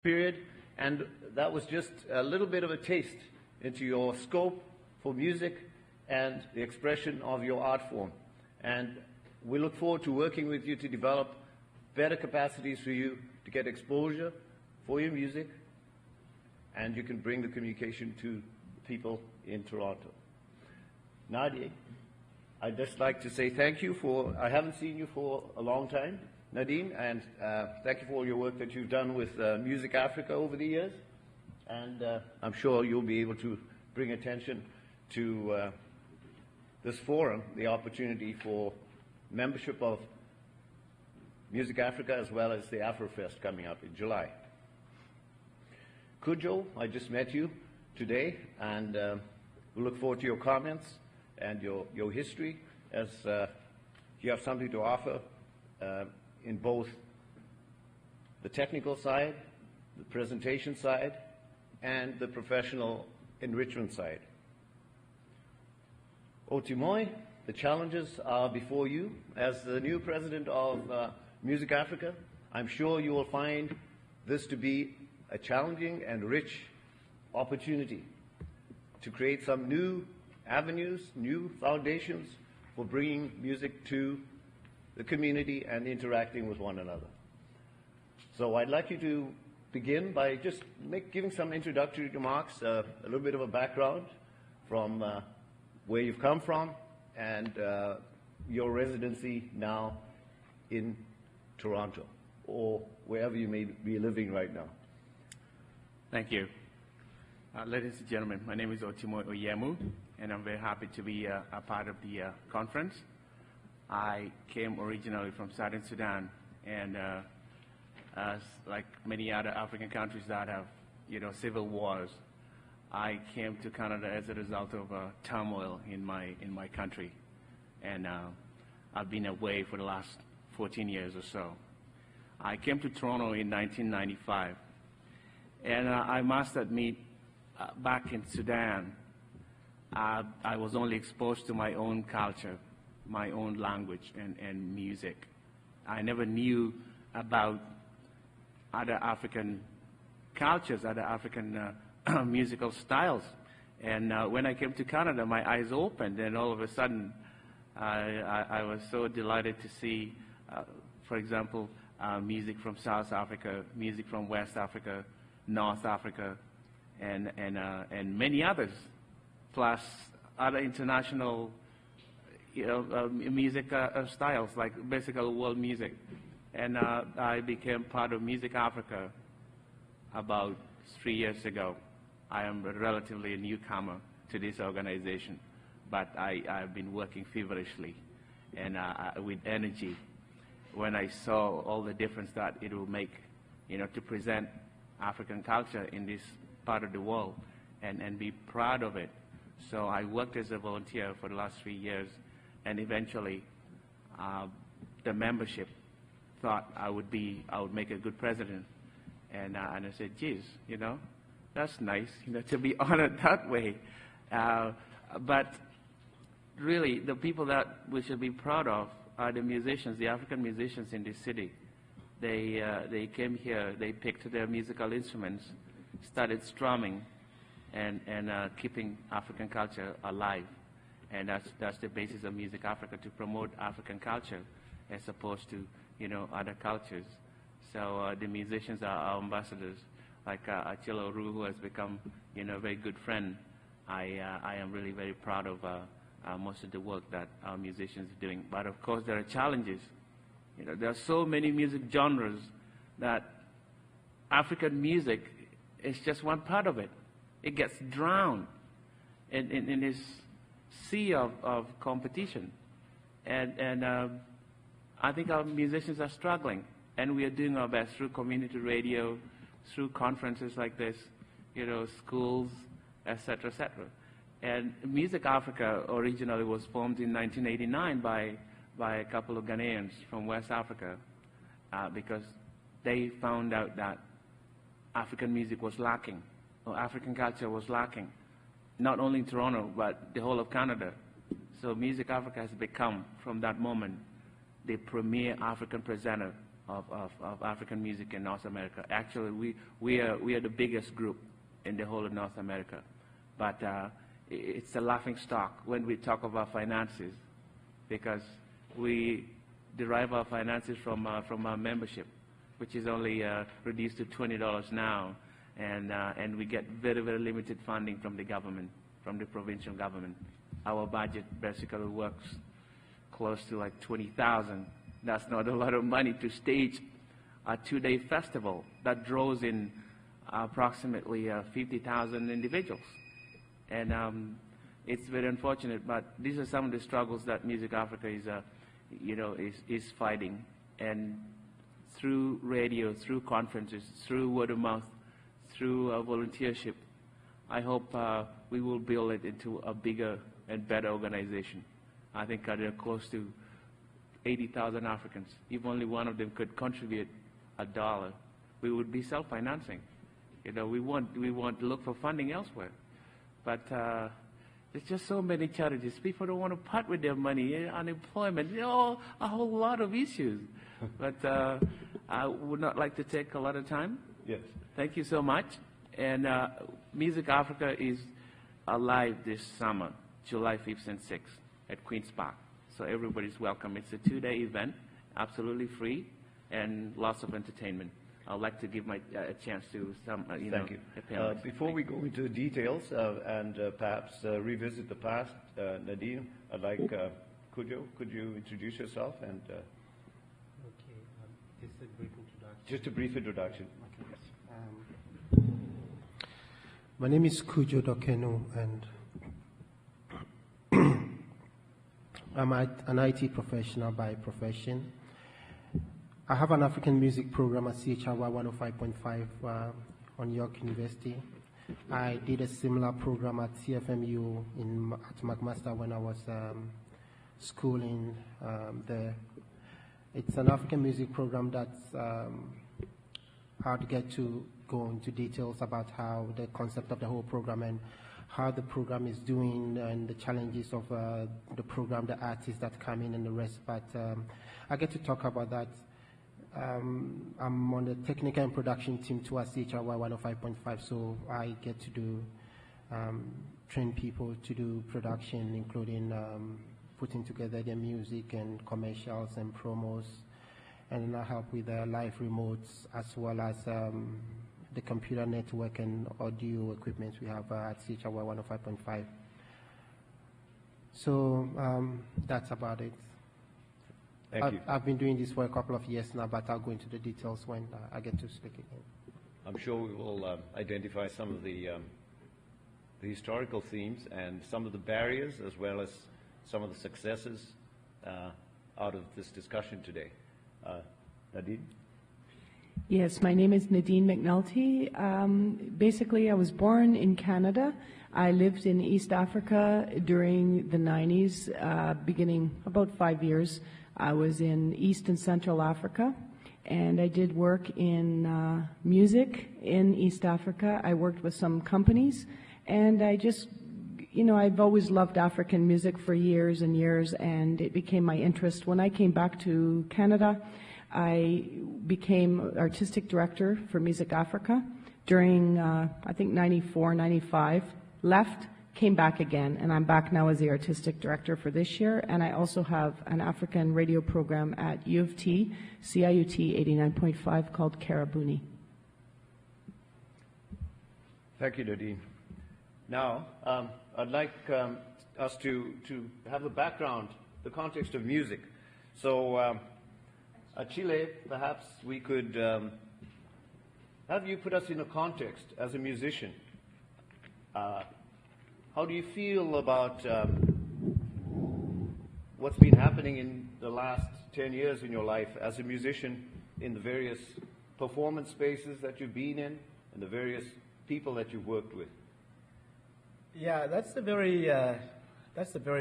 period, and that was just a little bit of a taste into your scope for music and the expression of your art form. And we look forward to working with you to develop better capacities for you to get exposure for your music, and you can bring the communication to people in Toronto. Nadine, I'd just like to say thank you for, I haven't seen you for a long time, Nadine, and thank you for all your work that you've done with Music Africa over the years. And I'm sure you'll be able to bring attention to this forum, the opportunity for membership of Music Africa as well as the Afrofest coming up in July. Kujo, I just met you today, and we look forward to your comments and your history, as you have something to offer in both the technical side, the presentation side, and the professional enrichment side. Otimoy, the challenges are before you. As the new president of Music Africa, I'm sure you will find this to be a challenging and rich opportunity to create some new avenues, new foundations for bringing music to the community and interacting with one another. So I'd like you to begin by just giving some introductory remarks, a little bit of a background from where you've come from and your residency now in Toronto, or wherever you may be living right now. Thank you. Ladies and gentlemen, my name is Otimoy Oyemu, and I'm very happy to be a part of the conference. I came originally from Southern Sudan, and as like many other African countries that have, civil wars, I came to Canada as a result of turmoil in my country, and I've been away for the last 14 years or so. I came to Toronto in 1995, and I must admit, back in Sudan, I was only exposed to my own culture, my own language and music. I never knew about other African cultures, other African musical styles. And when I came to Canada, my eyes opened, and all of a sudden, I was so delighted to see, for example, music from South Africa, music from West Africa, North Africa, and many others, plus other international music styles, like basically world music. And I became part of Music Africa about 3 years ago. I am relatively a newcomer to this organization, but I've been working feverishly and with energy when I saw all the difference that it will make, to present African culture in this part of the world and be proud of it. So I worked as a volunteer for the last 3 years, and eventually the membership thought I would make a good president, and I said, geez, that's nice, to be honored that way. But really, the people that we should be proud of are the musicians, the African musicians in this city. They came here, they picked their musical instruments, started strumming, and keeping African culture alive. And that's the basis of Music Africa, to promote African culture as opposed to, other cultures. So the musicians are our ambassadors, like Achille Roux, who has become, a very good friend. I am really very proud of most of the work that our musicians are doing. But of course, there are challenges. There are so many music genres that African music is just one part of it. It gets drowned in this sea of competition. And I think our musicians are struggling, and we are doing our best through community radio, through conferences like this, schools, etc., etc. And Music Africa originally was formed in 1989 by a couple of Ghanaians from West Africa, because they found out that African music was lacking, or African culture was lacking, not only in Toronto, but the whole of Canada. So Music Africa has become, from that moment, the premier African presenter of African music in North America. Actually, we are the biggest group in the whole of North America. But it's a laughing stock when we talk about finances, because we derive our finances from our membership, which is only reduced to $20 now, and we get very, very limited funding from the government, from the provincial government. Our budget basically works close to like $20,000. That's not a lot of money to stage a two-day festival that draws in approximately 50,000 individuals. And it's very unfortunate, but these are some of the struggles that Music Africa is fighting. And through radio, through conferences, through word of mouth, through volunteership, I hope we will build it into a bigger and better organization. I think there are close to 80,000 Africans. If only one of them could contribute $1, we would be self-financing. We won't look for funding elsewhere. But there's just so many challenges. People don't want to part with their money, unemployment, a whole lot of issues. But I would not like to take a lot of time. Yes. Thank you so much. And Music Africa is alive this summer, July 5th and 6th at Queen's Park. So everybody's welcome. It's a two-day event, absolutely free, and lots of entertainment. I'd like to give a chance to some, Thank you. panelists. Before we go into details and perhaps revisit the past, Nadine, I'd like Kujo, could you introduce yourself and Okay, just a brief introduction. just a brief introduction. Okay. My name is Kujo Dokenu, and I'm an IT professional by profession. I have an African music program at CHRY 105.5 on York University. I did a similar program at CFMU at McMaster when I was schooling there. It's an African music program that's hard to get to go into details about how the concept of the whole program and how the program is doing and the challenges of the program, the artists that come in and the rest. But I get to talk about that. I'm on the technical and production team too at CHRY 105.5, so I get to do train people to do production, including putting together their music and commercials and promos, and I help with the live remotes as well as the computer network and audio equipment we have at CHRY 105.5. So that's about it. Thank you. I've been doing this for a couple of years now, but I'll go into the details when I get to speak again. I'm sure we will identify some of the historical themes and some of the barriers as well as some of the successes out of this discussion today. Nadine? Yes, my name is Nadine McNulty. Basically, I was born in Canada. I lived in East Africa during the 90s, beginning about 5 years. I was in East and Central Africa, and I did work in music in East Africa. I worked with some companies, and I just, I've always loved African music for years and years, and it became my interest. When I came back to Canada, I became artistic director for Music Africa during, I think, 94, 95, left, came back again, and I'm back now as the artistic director for this year, and I also have an African radio program at U of T, CIUT 89.5, called Karabuni. Thank you, Nadine. Now, I'd like us to have a background, the context of music. So, Chile, perhaps we could have you put us in a context as a musician. How do you feel about what's been happening in the last 10 years in your life as a musician in the various performance spaces that you've been in and the various people that you've worked with? Yeah, that's a very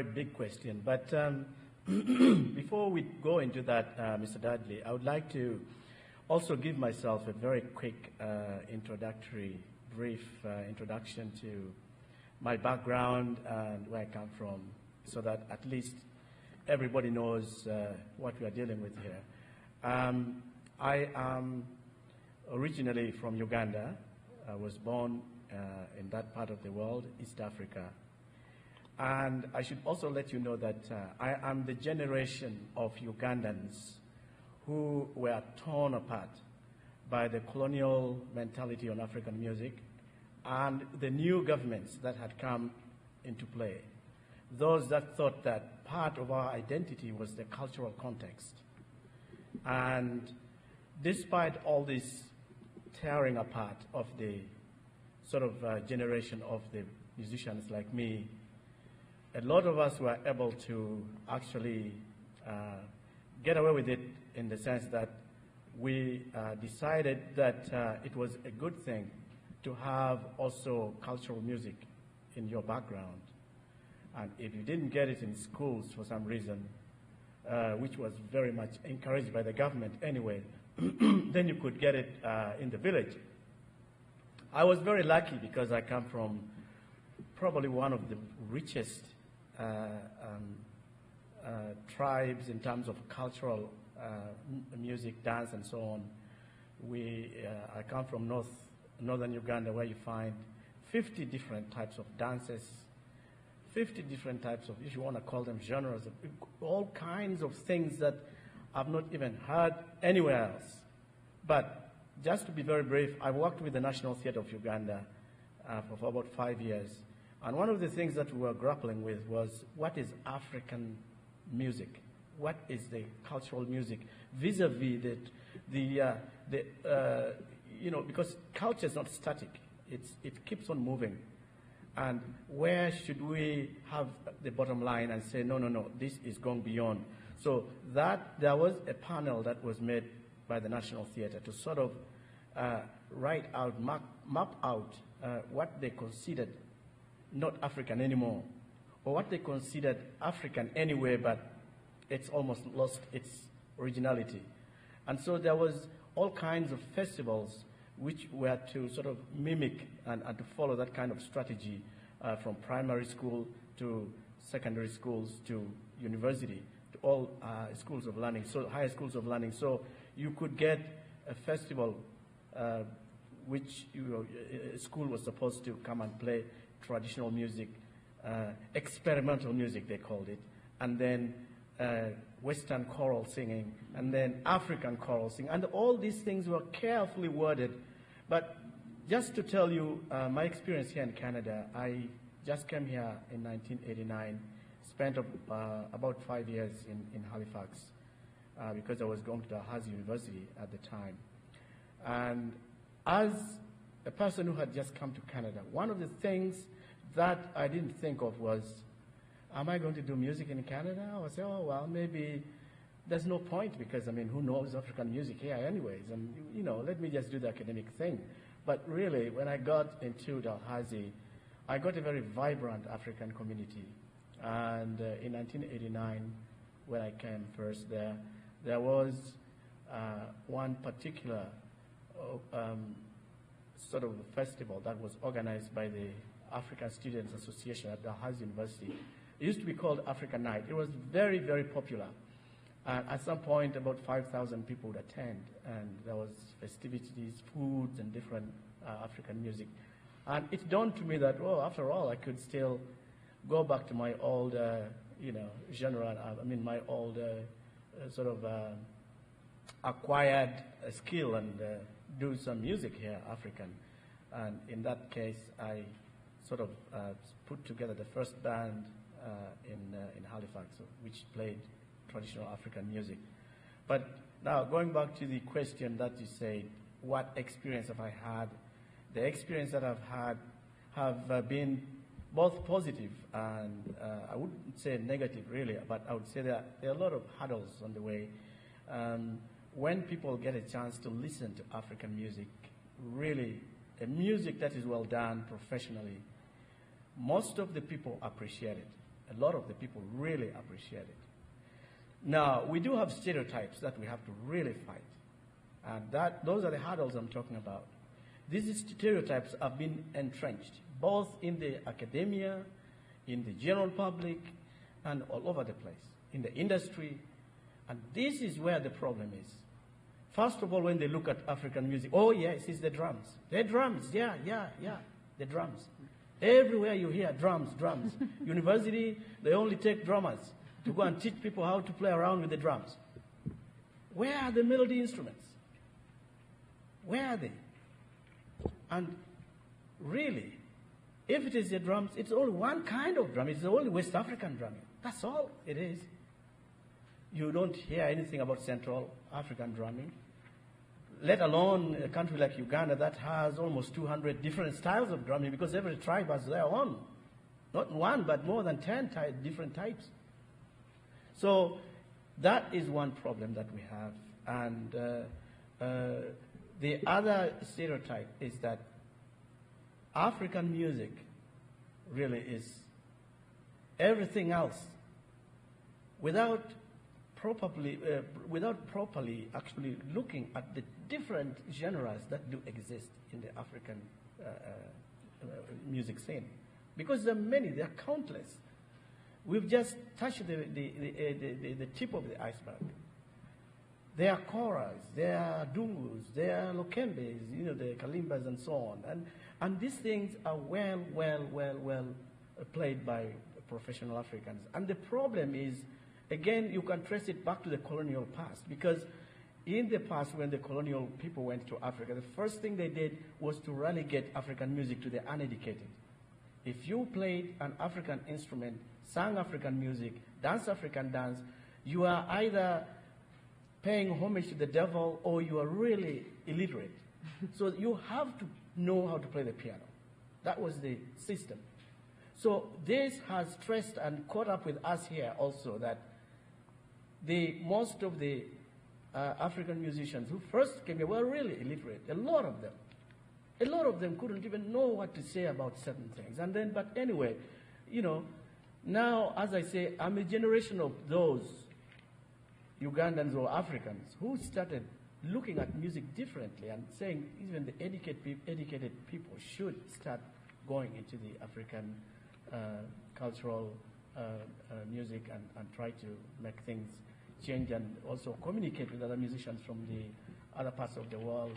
big question. But before we go into that, Mr. Dudley, I would like to also give myself a very quick brief introduction to my background and where I come from, so that at least everybody knows what we are dealing with here. I am originally from Uganda. I was born in that part of the world, East Africa. And I should also let you know that I am the generation of Ugandans who were torn apart by the colonial mentality on African music and the new governments that had come into play. Those that thought that part of our identity was the cultural context. And despite all this tearing apart of the sort of generation of the musicians like me, a lot of us were able to actually get away with it in the sense that we decided that it was a good thing to have also cultural music in your background. And if you didn't get it in schools for some reason, which was very much encouraged by the government anyway, then you could get it in the village. I was very lucky because I come from probably one of the richest tribes in terms of cultural music, dance, and so on. I come from northern Uganda, where you find 50 different types of dances, 50 different types of, if you want to call them genres, all kinds of things that I've not even heard anywhere else. But just to be very brief, I worked with the National Theatre of Uganda for about 5 years. And one of the things that we were grappling with was, what is African music? What is the cultural music vis-a-vis because culture is not static. It keeps on moving. And where should we have the bottom line and say, no, this is going beyond? So there was a panel that was made by the National Theatre to sort of write out, map out what they considered not African anymore, or what they considered African anyway, but it's almost lost its originality. And so there was all kinds of festivals which were to sort of mimic and to follow that kind of strategy from primary school to secondary schools to university, to all schools of learning, so higher schools of learning. So you could get a festival which a school was supposed to come and play traditional music, experimental music they called it, and then Western choral singing, and then African choral singing, and all these things were carefully worded. But just to tell you my experience here in Canada, I just came here in 1989, spent about 5 years in Halifax because I was going to Dalhousie University at the time. And as a person who had just come to Canada, one of the things that I didn't think of was, am I going to do music in Canada? I would say, oh, well, maybe there's no point because, I mean, who knows African music here anyways? And, let me just do the academic thing. But really, when I got into Dalhousie, I got a very vibrant African community. And in 1989, when I came first there was one particular sort of festival that was organized by the African Students Association at Dalhousie University. It used to be called African Night. It was very, very popular. At some point, about 5,000 people would attend, and there was festivities, foods, and different African music. And it dawned to me that, after all, I could still go back to my old, genre. I mean, my old sort of acquired skill and do some music here, African. And in that case, I sort of put together the first band in Halifax, which played traditional African music. But now, going back to the question that you said, what experience have I had? The experience that I've had have been both positive and I wouldn't say negative really, but I would say there are a lot of hurdles on the way. When people get a chance to listen to African music, really a music that is well done professionally, most of the people appreciate it. A lot of the people really appreciate it. Now, we do have stereotypes that we have to really fight. And those are the hurdles I'm talking about. These stereotypes have been entrenched, both in the academia, in the general public, and all over the place, in the industry. And this is where the problem is. First of all, when they look at African music, oh yes, it's the drums. The drums, yeah, the drums. Everywhere you hear drums, drums. University, they only take drummers to go and teach people how to play around with the drums. Where are the melody instruments? Where are they? And really, if it is the drums, it's only one kind of drum. It's only West African drumming. That's all it is. You don't hear anything about Central African drumming, let alone a country like Uganda that has almost 200 different styles of drumming because every tribe has their own. Not one, but more than 10 different types. So that is one problem that we have. And the other stereotype is that African music really is everything else without properly actually looking at the different genres that do exist in the African music scene. Because there are many, there are countless. We've just touched the tip of the iceberg. There are choras, there are dungus, there are lokembes, the kalimbas and so on. And these things are well played by professional Africans. And the problem is, again, you can trace it back to the colonial past, because in the past when the colonial people went to Africa, the first thing they did was to relegate African music to the uneducated. If you played an African instrument, sang African music, danced African dance, you are either paying homage to the devil or you are really illiterate. So you have to know how to play the piano. That was the system. So this has stressed and caught up with us here also that most of the African musicians who first came here were really illiterate, a lot of them. A lot of them couldn't even know what to say about certain things. And then, but anyway, now, as I say, I'm a generation of those Ugandans or Africans who started looking at music differently and saying even the educated people should start going into the African cultural music and try to make things change and also communicate with other musicians from the other parts of the world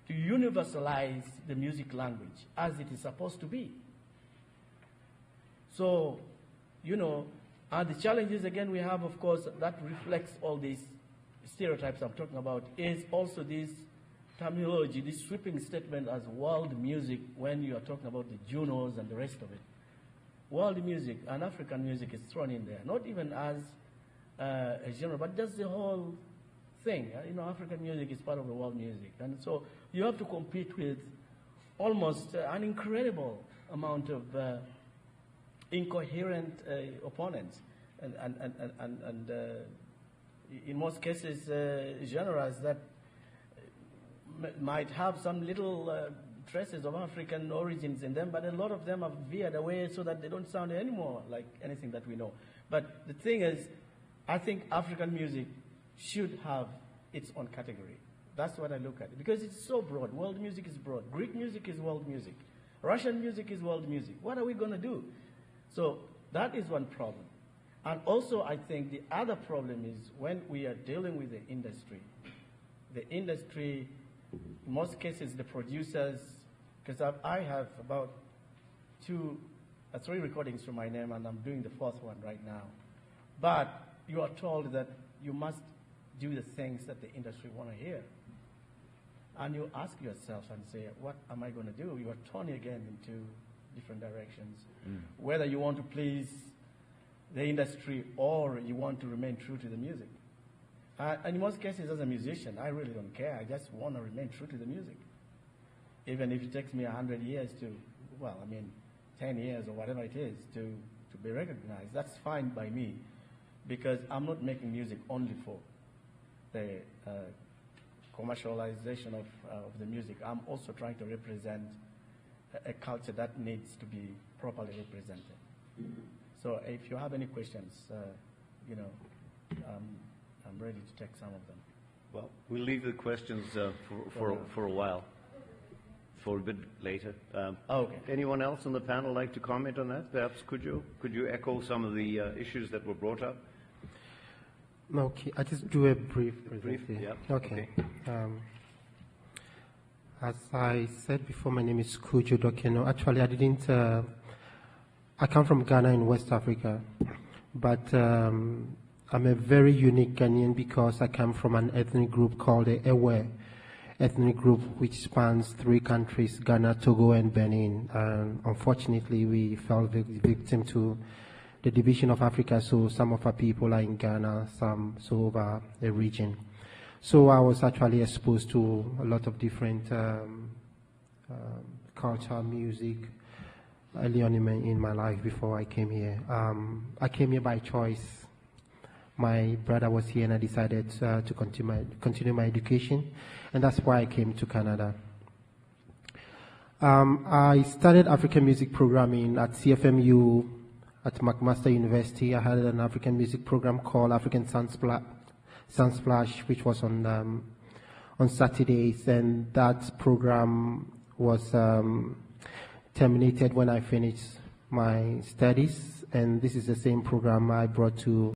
to universalize the music language as it is supposed to be. So, the challenges again we have, of course, that reflects all these stereotypes I'm talking about, is also this terminology, this sweeping statement as world music when you are talking about the Junos and the rest of it. World music and African music is thrown in there, not even as a genre, but just the whole thing. African music is part of the world music. And so you have to compete with almost an incredible amount of incoherent opponents. And in most cases, genres that might have some little traces of African origins in them, but a lot of them have veered away so that they don't sound anymore like anything that we know. But the thing is, I think African music should have its own category. That's what I look at, because it's so broad. World music is broad. Greek music is world music. Russian music is world music. What are we going to do? So that is one problem. And also, I think the other problem is when we are dealing with the industry, in most cases, the producers, because I have about 2 or 3 recordings to my name, and I'm doing the 4th one right now. But you are told that you must do the things that the industry want to hear. And you ask yourself and say, what am I going to do? You are torn again into different directions. Whether you want to please the industry or you want to remain true to the music. And in most cases, as a musician, I really don't care. I just want to remain true to the music. Even if it takes me 100 years 10 years or whatever it is to be recognized, that's fine by me, because I'm not making music only for the commercialization of the music. I'm also trying to represent a culture that needs to be properly represented. So if you have any questions, I'm ready to take some of them. Well, we'll leave the questions for a while, for a bit later. Okay. Anyone else on the panel like to comment on that? Perhaps could you echo some of the issues that were brought up? Okay, I just do a brief Brief, presentation. yeah. Okay. As I said before, my name is Kujo Dokeno. Actually, I didn't. I come from Ghana in West Africa, but I'm a very unique Ghanaian because I come from an ethnic group called the Ewe ethnic group, which spans 3 countries: Ghana, Togo, and Benin. Unfortunately, we fell victim to the division of Africa, so some of our people are in Ghana, some so over the region. So I was actually exposed to a lot of different culture, music, early on in my life before I came here. I came here by choice. My brother was here and I decided to continue my education, and that's why I came to Canada. I started African music programming at CFMU at McMaster University. I had an African music program called African Sunsplash, which was on Saturdays, and that program was terminated when I finished my studies, and this is the same program I brought to